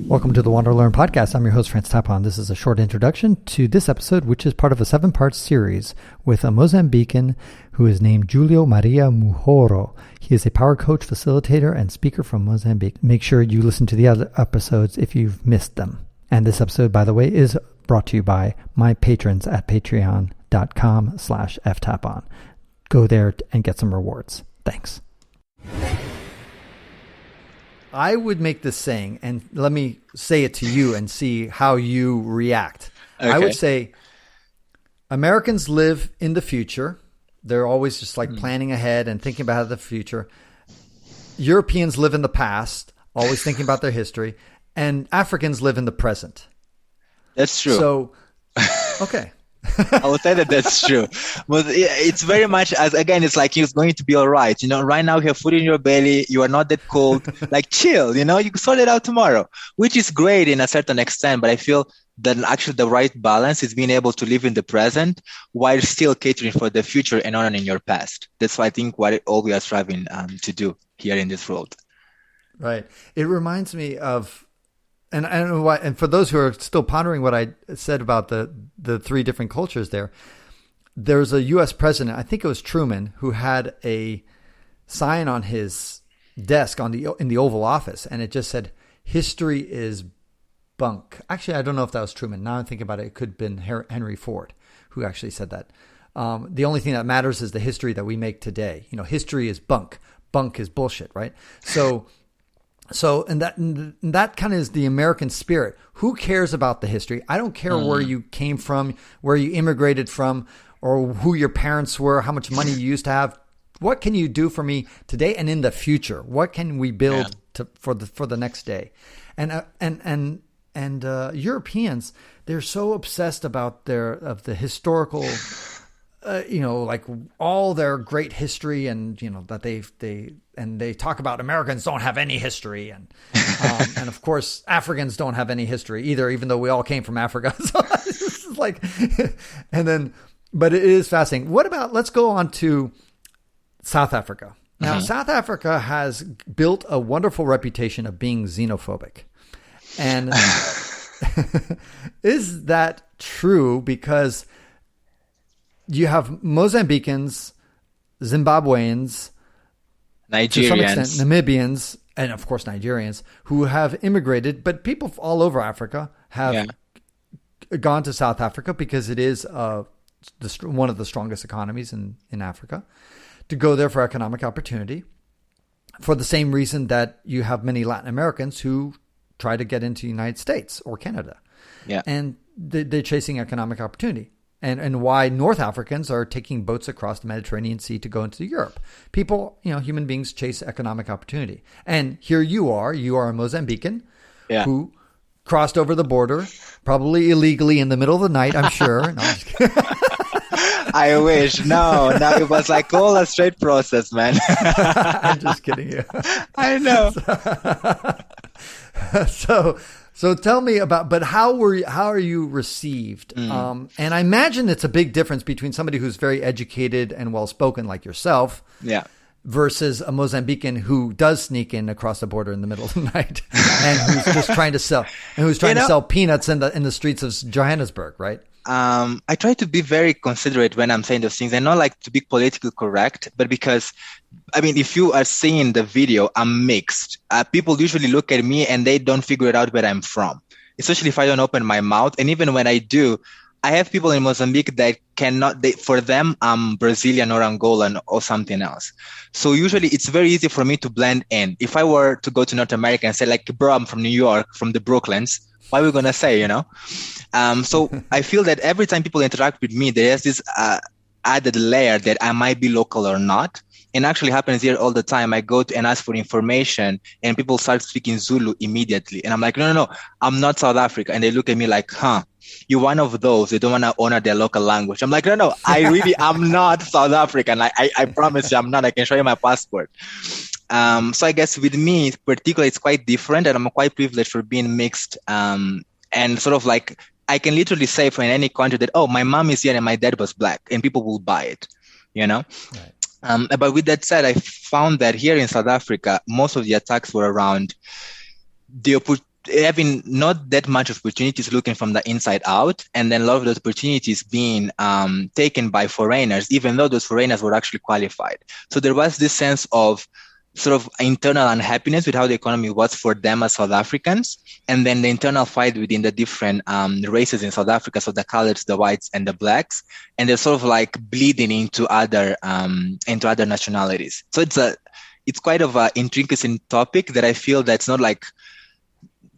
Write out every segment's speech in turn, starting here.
Welcome to the WanderLearn podcast. I'm your host, France Tapon. This is a short introduction to this episode, which is part of a 7-part series with a Mozambican who is named Julio Maria Muhorro. He is a power coach, facilitator, and speaker from Mozambique. Make sure you listen to the other episodes if you've missed them. And this episode, by the way, is brought to you by my patrons at patreon.com/ftapon. Go there and get some rewards. Thanks. I would make this saying, and let me say it to you and see how you react. Okay. I would say Americans live in the future. They're always just like planning ahead and thinking about the future. Europeans live in the past, always thinking about their history. And Africans live in the present. That's true. So, okay. I would say that that's true. But it's very much as, again, it's like it's going to be all right. You know, right now you have food in your belly. You are not that cold. Like chill, you know, you can sort it out tomorrow, which is great in a certain extent. But I feel that actually the right balance is being able to live in the present while still catering for the future and honoring your past. That's what I think all we are striving to do here in this world. Right. It reminds me of, and I don't know why. And for those who are still pondering what I said about the three different cultures there's a U.S. president, I think it was Truman, who had a sign on his desk in the Oval Office, and it just said, "History is bunk." Actually, I don't know if that was Truman. Now I'm thinking about it, it could have been Henry Ford who actually said that. The only thing that matters is the history that we make today. You know, history is bunk. Bunk is bullshit, right? And that kind of is the American spirit. Who cares about the history? I don't care where you came from, where you immigrated from, or who your parents were, how much money you used to have. What can you do for me today and in the future? What can we build for the next day? And Europeans, they're so obsessed about the historical. Like all their great history, and that they talk about Americans don't have any history, and of course Africans don't have any history either, even though we all came from Africa. So it's like, but it is fascinating. What about, let's go on to South Africa. Now, South Africa has built a wonderful reputation of being xenophobic, and is that true? Because you have Mozambicans, Zimbabweans, Nigerians, to some extent Namibians, and of course Nigerians who have immigrated, but people all over Africa have gone to South Africa because it is one of the strongest economies in Africa, to go there for economic opportunity, for the same reason that you have many Latin Americans who try to get into the United States or Canada. Yeah. And they're chasing economic opportunity. And why North Africans are taking boats across the Mediterranean Sea to go into Europe. People, human beings chase economic opportunity. And here you are a Mozambican who crossed over the border, probably illegally in the middle of the night, I'm sure. No, I'm just kidding. I wish. No, it was like all a straight process, man. I'm just kidding you. I know. So tell me about, but how are you received? And I imagine it's a big difference between somebody who's very educated and well-spoken like yourself versus a Mozambican who does sneak in across the border in the middle of the night and who's just trying to sell, to sell peanuts in the streets of Johannesburg, right? I try to be very considerate when I'm saying those things. I not like to be politically correct, but because, if you are seeing the video, I'm mixed. People usually look at me and they don't figure it out where I'm from, especially if I don't open my mouth. And even when I do, I have people in Mozambique that for them, I'm Brazilian or Angolan or something else. So usually it's very easy for me to blend in. If I were to go to North America and say like, bro, I'm from New York, from the Brooklyns, what are we going to say, So I feel that every time people interact with me, there's this added layer that I might be local or not. And actually happens here all the time. I go to and ask for information and people start speaking Zulu immediately. And I'm like, no, I'm not South Africa. And they look at me like, you're one of those. They don't want to honor their local language. I'm like, no, I really am not South African. I promise you I'm not. I can show you my passport. So I guess with me, particularly, it's quite different, and I'm quite privileged for being mixed. And sort of like, I can literally say for in any country that, my mom is here and my dad was black, and people will buy it, Right. But with that said, I found that here in South Africa, most of the attacks were around having not that much opportunities looking from the inside out, and then a lot of those opportunities being taken by foreigners, even though those foreigners were actually qualified. So there was this sense of sort of internal unhappiness with how the economy was for them as South Africans, and then the internal fight within the different races in South Africa, so the coloreds, the whites, and the blacks, and they're sort of like bleeding into other nationalities. So it's quite of an intricate topic that I feel that's not like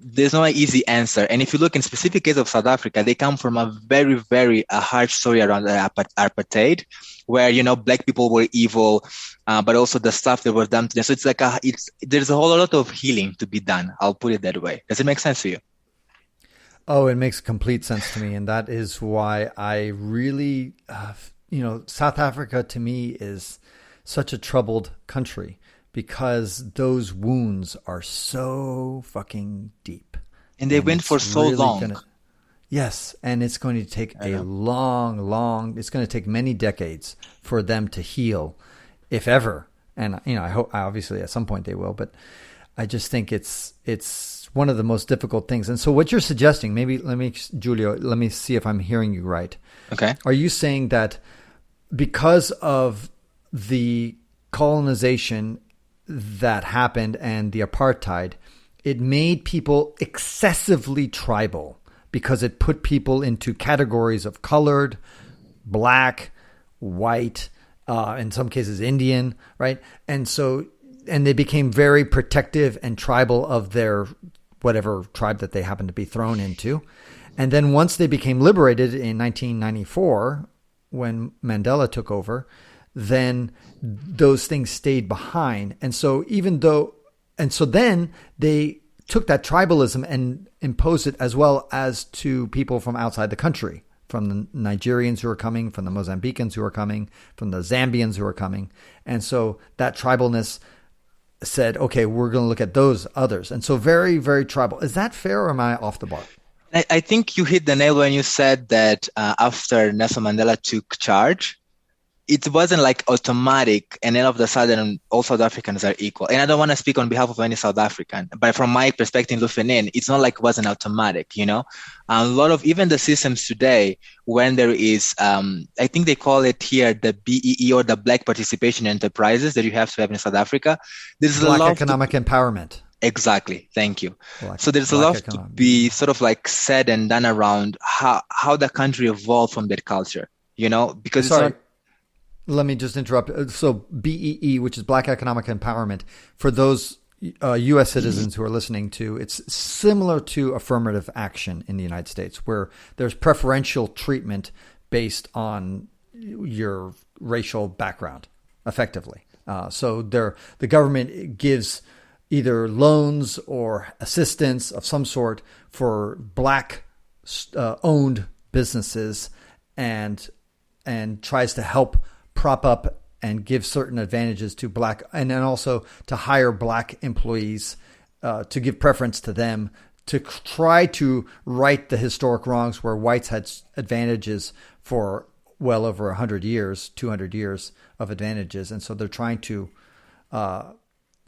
there's no easy answer. And if you look in specific case of South Africa, they come from a very, very harsh story around the apartheid, where, you know, black people were evil, but also the stuff that was done to them. So it's like there's a whole lot of healing to be done. I'll put it that way. Does it make sense to you? Oh, it makes complete sense to me. And that is why I really, South Africa to me is such a troubled country, because those wounds are so fucking deep. And they went for so long. Yes. And it's going to take it's going to take many decades for them to heal, if ever. And, I hope obviously at some point they will, but I just think it's one of the most difficult things. And so what you're suggesting, Julio, let me see if I'm hearing you right. Okay. Are you saying that because of the colonization that happened and the apartheid, it made people excessively tribal because it put people into categories of colored, black, white, in some cases Indian, right? And they became very protective and tribal of their whatever tribe that they happened to be thrown into. And then once they became liberated in 1994, when Mandela took over, then those things stayed behind. And so then they took that tribalism and imposed it as well as to people from outside the country, from the Nigerians who are coming, from the Mozambicans who are coming, from the Zambians who are coming. And so that tribalness said, okay, we're going to look at those others. And so very, very tribal. Is that fair, or am I off the bar? I think you hit the nail when you said that after Nelson Mandela took charge, it wasn't like automatic and then all of a sudden all South Africans are equal. And I don't want to speak on behalf of any South African, but from my perspective looking in, it's not like it wasn't automatic, A lot of even the systems today, when there is, I think they call it here the BEE, or the Black Participation Enterprises that you have to have in South Africa. There's Black a lot economic empowerment. Exactly. Thank you. So there's a lot to be sort of like said and done around how the country evolved from that culture, because it's not. Let me just interrupt. So BEE, which is Black Economic Empowerment, for those U.S. citizens who are listening to, it's similar to affirmative action in the United States, where there's preferential treatment based on your racial background, effectively. So the government gives either loans or assistance of some sort for Black owned businesses, and tries to help prop up and give certain advantages to Black, and then also to hire Black employees, to give preference to them, to try to right the historic wrongs where whites had advantages for well over 100 years, 200 years of advantages. And so they're trying to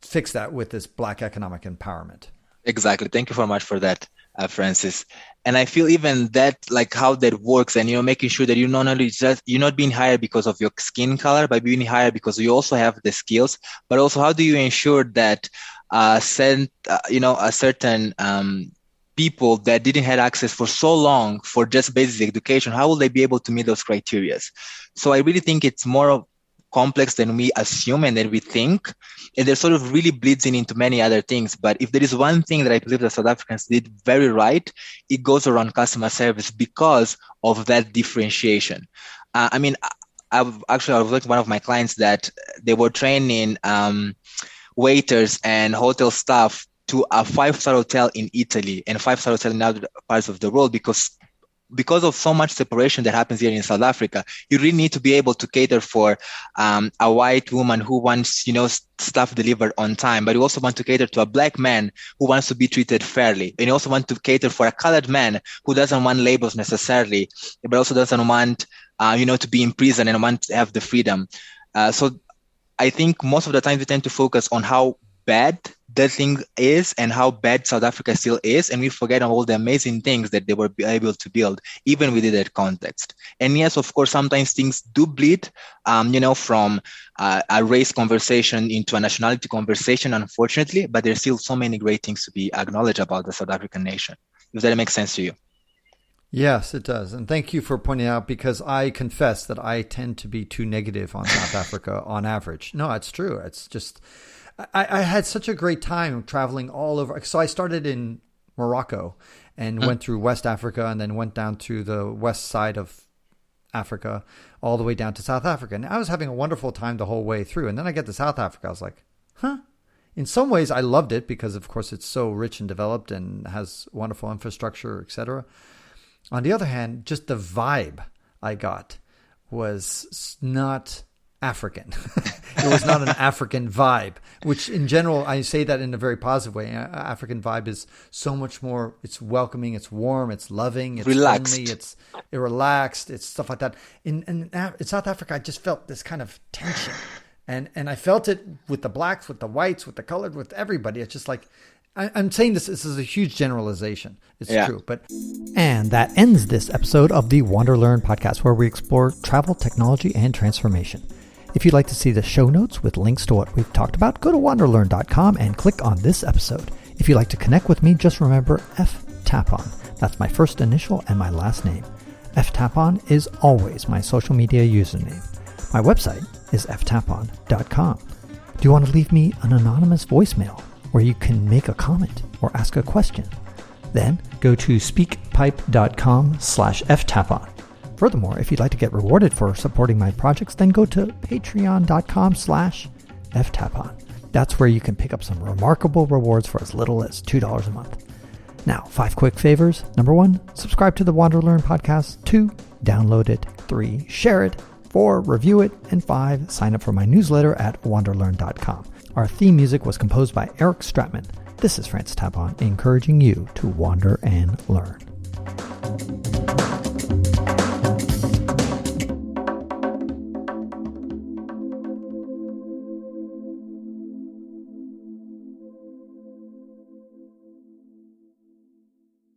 fix that with this Black economic empowerment. Exactly. Thank you so much for that, Francis. And I feel even that, like how that works, and making sure that you're not being hired because of your skin color, but being hired because you also have the skills. But also, how do you ensure that a certain people that didn't have access for so long for just basic education, how will they be able to meet those criteria? So I really think it's more complex than we assume and than we think. And there sort of really bleeds into many other things. But if there is one thing that I believe that South Africans did very right, it goes around customer service because of that differentiation. I was with one of my clients that they were training waiters and hotel staff to a 5-star hotel in Italy and a 5-star hotel in other parts of the world, because of so much separation that happens here in South Africa. You really need to be able to cater for a white woman who wants, stuff delivered on time, but you also want to cater to a Black man who wants to be treated fairly. And you also want to cater for a colored man who doesn't want labels necessarily, but also doesn't want, to be in prison and want to have the freedom. So I think most of the time we tend to focus on how bad that thing is and how bad South Africa still is, and we forget all the amazing things that they were able to build, even within that context. And yes, of course, sometimes things do bleed, from a race conversation into a nationality conversation, unfortunately, but there's still so many great things to be acknowledged about the South African nation. If that makes sense to you. Yes, it does. And thank you for pointing out, because I confess that I tend to be too negative on South Africa on average. No, it's true. It's just, I had such a great time traveling all over. So I started in Morocco and went through West Africa and then went down to the west side of Africa all the way down to South Africa. And I was having a wonderful time the whole way through. And then I get to South Africa. I was like, In some ways, I loved it because, of course, it's so rich and developed and has wonderful infrastructure, etc. On the other hand, just the vibe I got was not African. It was not an African vibe, which in general, I say that in a very positive way. African vibe is so much more, it's welcoming, it's warm, it's loving, it's relaxed. friendly, it's relaxed, it's stuff like that. In South Africa, I just felt this kind of tension. And I felt it with the blacks, with the whites, with the colored, with everybody. It's just like, I'm saying this is a huge generalization. It's true. And that ends this episode of the WanderLearn podcast, where we explore travel, technology, and transformation. If you'd like to see the show notes with links to what we've talked about, go to wanderlearn.com and click on this episode. If you'd like to connect with me, just remember Tapon. That's my first initial and my last name. Tapon is always my social media username. My website is ftapon.com. Do you want to leave me an anonymous voicemail where you can make a comment or ask a question? Then go to speakpipe.com/ftapon. Furthermore, if you'd like to get rewarded for supporting my projects, then go to patreon.com/ftapon. That's where you can pick up some remarkable rewards for as little as $2 a month. Now, 5 quick favors. Number 1, subscribe to the WanderLearn podcast. 2, download it. 3, share it. 4, review it. And 5, sign up for my newsletter at wanderlearn.com. Our theme music was composed by Eric Stratman. This is Francis Tapon, encouraging you to wander and learn.